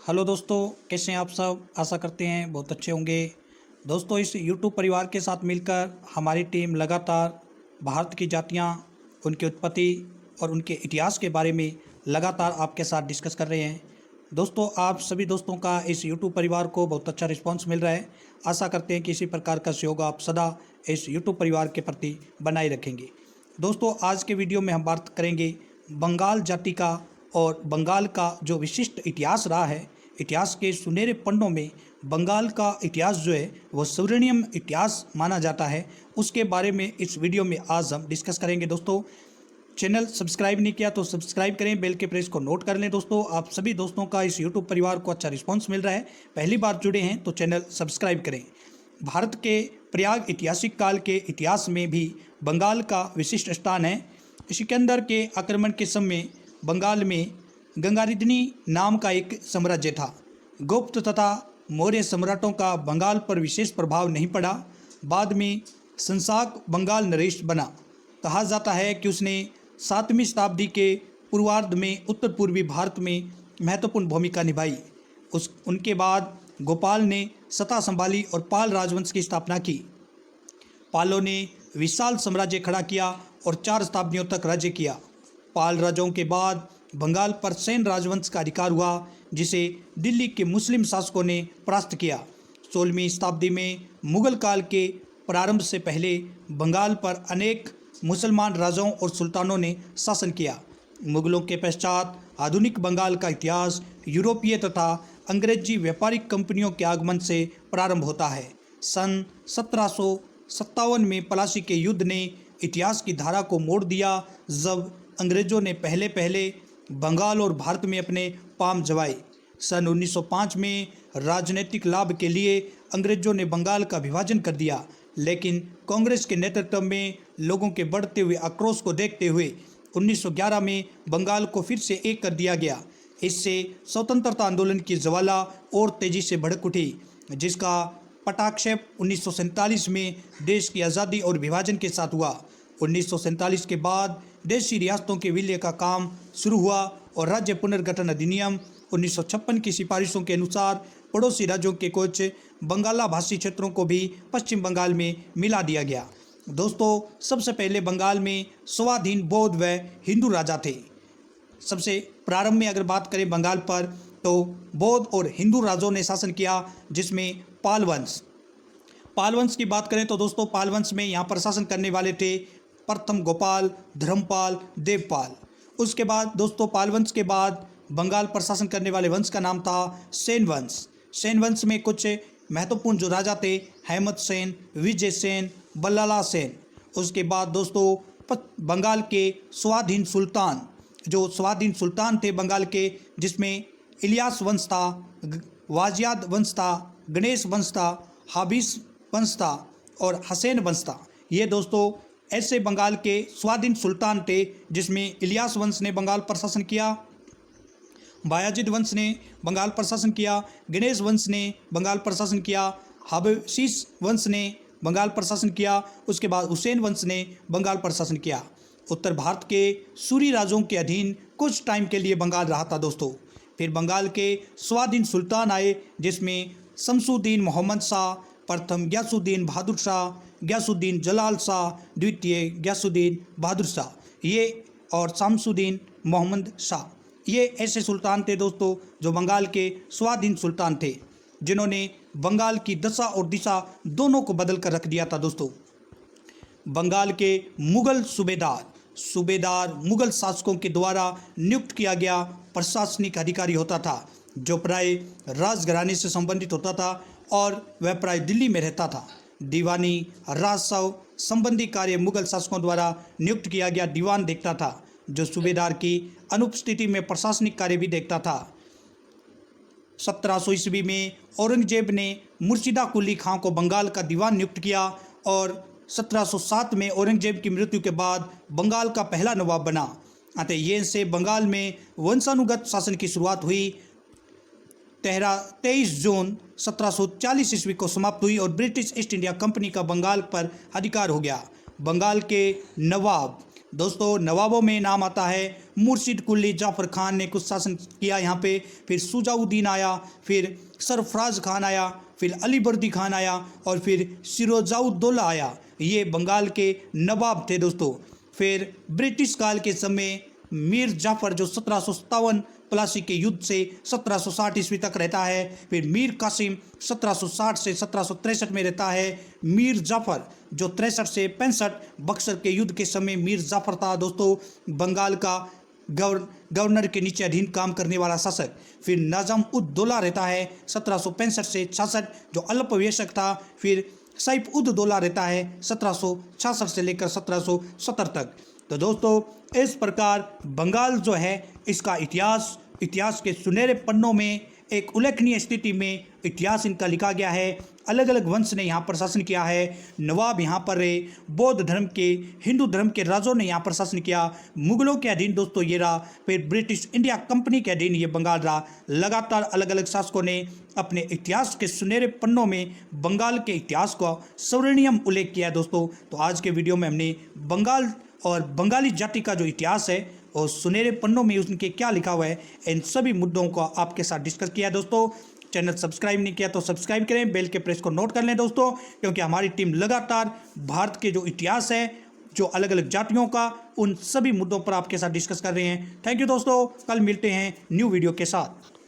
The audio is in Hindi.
हेलो दोस्तों, कैसे हैं आप सब। आशा करते हैं बहुत अच्छे होंगे। दोस्तों, इस यूट्यूब परिवार के साथ मिलकर हमारी टीम लगातार भारत की जातियां, उनकी उत्पत्ति और उनके इतिहास के बारे में लगातार आपके साथ डिस्कस कर रहे हैं। दोस्तों, आप सभी दोस्तों का इस यूट्यूब परिवार को बहुत अच्छा रिस्पांस मिल रहा है। आशा करते हैं कि इसी प्रकार का सहयोग आप सदा इस यूट्यूब परिवार के प्रति बनाए रखेंगे। दोस्तों, आज के वीडियो में हम बात करेंगे बंगाल जाति का और बंगाल का जो विशिष्ट इतिहास रहा है। इतिहास के सुनहरे पन्नों में बंगाल का इतिहास जो है वो स्वर्णिम इतिहास माना जाता है। उसके बारे में इस वीडियो में आज हम डिस्कस करेंगे। दोस्तों, चैनल सब्सक्राइब नहीं किया तो सब्सक्राइब करें, बेल के प्रेस को नोट कर लें। दोस्तों, आप सभी दोस्तों का इस यूट्यूब परिवार को अच्छा रिस्पॉन्स मिल रहा है। पहली बार जुड़े हैं तो चैनल सब्सक्राइब करें। भारत के प्रयाग ऐतिहासिक काल के इतिहास में भी बंगाल का विशिष्ट स्थान है। सिकंदर के आक्रमण के समय बंगाल में गंगारिद्नी नाम का एक साम्राज्य था। गुप्त तथा मौर्य सम्राटों का बंगाल पर विशेष प्रभाव नहीं पड़ा। बाद में संसाक बंगाल नरेश बना। कहा जाता है कि उसने 7वीं शताब्दी के पूर्वार्ध में उत्तर पूर्वी भारत में महत्वपूर्ण भूमिका निभाई। उनके बाद गोपाल ने सत्ता संभाली और पाल राजवंश की स्थापना की। पालों ने विशाल साम्राज्य खड़ा किया और 4 शताब्दियों तक राज्य किया। पाल राजाओं के बाद बंगाल पर सेन राजवंश का अधिकार हुआ, जिसे दिल्ली के मुस्लिम शासकों ने परास्त किया। 16वीं शताब्दी में मुगल काल के प्रारंभ से पहले बंगाल पर अनेक मुसलमान राजाओं और सुल्तानों ने शासन किया। मुगलों के पश्चात आधुनिक बंगाल का इतिहास यूरोपीय तथा अंग्रेजी व्यापारिक कंपनियों के आगमन से प्रारंभ होता है। सन 1757 में पलासी के युद्ध ने इतिहास की धारा को मोड़ दिया, जब अंग्रेजों ने पहले बंगाल और भारत में अपने पांव जमाए। सन 1905 में राजनीतिक लाभ के लिए अंग्रेजों ने बंगाल का विभाजन कर दिया, लेकिन कांग्रेस के नेतृत्व में लोगों के बढ़ते हुए आक्रोश को देखते हुए 1911 में बंगाल को फिर से एक कर दिया गया। इससे स्वतंत्रता आंदोलन की ज्वाला और तेजी से भड़क उठी, जिसका पटाक्षेप 1947 में देश की आज़ादी और विभाजन के साथ हुआ। 1947 के बाद देशी रियासतों के विलय का काम शुरू हुआ और राज्य पुनर्गठन अधिनियम 1956 की सिफारिशों के अनुसार पड़ोसी राज्यों के कुछ बंगाला भाषी क्षेत्रों को भी पश्चिम बंगाल में मिला दिया गया। दोस्तों, सबसे पहले बंगाल में स्वाधीन बौद्ध व हिंदू राजा थे। सबसे प्रारंभ में अगर बात करें बंगाल पर, तो बौद्ध और हिंदू राजाओं ने शासन किया, जिसमें पाल वंश की बात करें तो दोस्तों, पाल वंश में यहाँ पर शासन करने वाले थे प्रथम गोपाल, धर्मपाल, देवपाल। उसके बाद दोस्तों, पाल वंश के बाद बंगाल पर शासन करने वाले वंश का नाम था सेन वंश। सेन वंश में कुछ महत्वपूर्ण जो राजा थे, हेमंत सेन, विजय सेन, बल्लाला सेन। उसके बाद दोस्तों, बंगाल के स्वाधीन सुल्तान थे बंगाल के, जिसमें इलियास वंश था, वाजियाद वंश था, गणेश वंश था, हाबिस वंश था और हसैन वंश था। ये दोस्तों ऐसे बंगाल के स्वाधीन सुल्तान थे, जिसमें इलियास वंश ने बंगाल पर शासन किया, बायाजिद वंश ने बंगाल पर शासन किया, गणेश वंश ने बंगाल पर शासन किया, हाबिस वंश ने बंगाल पर शासन किया। उसके बाद हुसैन वंश ने बंगाल पर शासन किया। उत्तर भारत के सूरी राजाओं के अधीन कुछ टाइम के लिए बंगाल रहा था दोस्तों। फिर बंगाल के स्वाधीन सुल्तान आए, जिसमें शमसुद्दीन मोहम्मद शाह, प्रथम गयासुद्दीन बहादुर शाह, गयासुद्दीन जलाल शाह, द्वितीय गयासुद्दीन बहादुर शाह, ये और शमसुद्दीन मोहम्मद शाह। ये ऐसे सुल्तान थे दोस्तों जो बंगाल के स्वाधीन सुल्तान थे, जिन्होंने बंगाल की दशा और दिशा दोनों को बदल कर रख दिया था दोस्तों। बंगाल के मुगल सूबेदार मुगल शासकों के द्वारा नियुक्त किया गया प्रशासनिक अधिकारी होता था, जो प्राय राजघराने से संबंधित होता था और वह प्राय दिल्ली में रहता था। दीवानी, राजस्व संबंधी कार्य मुगल शासकों द्वारा नियुक्त किया गया दीवान देखता था, जो सूबेदार की अनुपस्थिति में प्रशासनिक कार्य भी देखता था। 1700 ईस्वी में औरंगजेब ने मुर्शिदा कुली खां को बंगाल का दीवान नियुक्त किया और 1707 में औरंगजेब की मृत्यु के बाद बंगाल का पहला नवाब बना। अतः ये से बंगाल में वंशानुगत शासन की शुरुआत हुई। 23 जून 1740 ईस्वी को समाप्त हुई और ब्रिटिश ईस्ट इंडिया कंपनी का बंगाल पर अधिकार हो गया। बंगाल के नवाब, दोस्तों नवाबों में नाम आता है मुर्शिद कुली जाफ़र खान ने कुछ शासन किया यहाँ पे, फिर सुजाउद्दीन आया, फिर सरफराज खान आया, फिर अलीबर्दी खान आया और फिर सिरोजाउद्दौला आया। ये बंगाल के नवाब थे दोस्तों। फिर ब्रिटिश काल के समय मीर जाफ़र जो 1757 प्लासी के युद्ध से 1760 ईस्वी तक रहता है। फिर मीर कासिम 1760 से 1763 में रहता है। मीर जाफ़र जो 63 से 65 बक्सर के युद्ध के समय मीर जाफ़र था दोस्तों, बंगाल का गवर्नर के नीचे अधीन काम करने वाला शासक। फिर निज़ाम उद दौला रहता है 1765 से 66 जो अल्पवयस्क था। फिर सैफ उद दौला रहता है 1766 से लेकर 1770 तक। तो दोस्तों इस प्रकार बंगाल जो है इसका इतिहास के सुनहरे पन्नों में एक उल्लेखनीय स्थिति में इतिहास इनका लिखा गया है। अलग अलग वंश ने यहाँ पर शासन किया है, नवाब यहाँ पर रहे, बौद्ध धर्म के, हिंदू धर्म के राजों ने यहाँ पर शासन किया, मुगलों के अधीन दोस्तों ये रहा, फिर ब्रिटिश इंडिया कंपनी के अधीन ये बंगाल रहा। लगातार अलग अलग शासकों ने अपने इतिहास के सुनहरे पन्नों में बंगाल के इतिहास का स्वर्णिम उल्लेख किया है दोस्तों। तो आज के वीडियो में हमने बंगाल और बंगाली जाति का जो इतिहास है और सुनहरे पन्नों में उनके क्या लिखा हुआ है, इन सभी मुद्दों को आपके साथ डिस्कस किया दोस्तों। चैनल सब्सक्राइब नहीं किया तो सब्सक्राइब करें, बेल के प्रेस को नोट कर लें दोस्तों, क्योंकि हमारी टीम लगातार भारत के जो इतिहास है, जो अलग अलग जातियों का, उन सभी मुद्दों पर आपके साथ डिस्कस कर रहे हैं। थैंक यू दोस्तों, कल मिलते हैं न्यू वीडियो के साथ।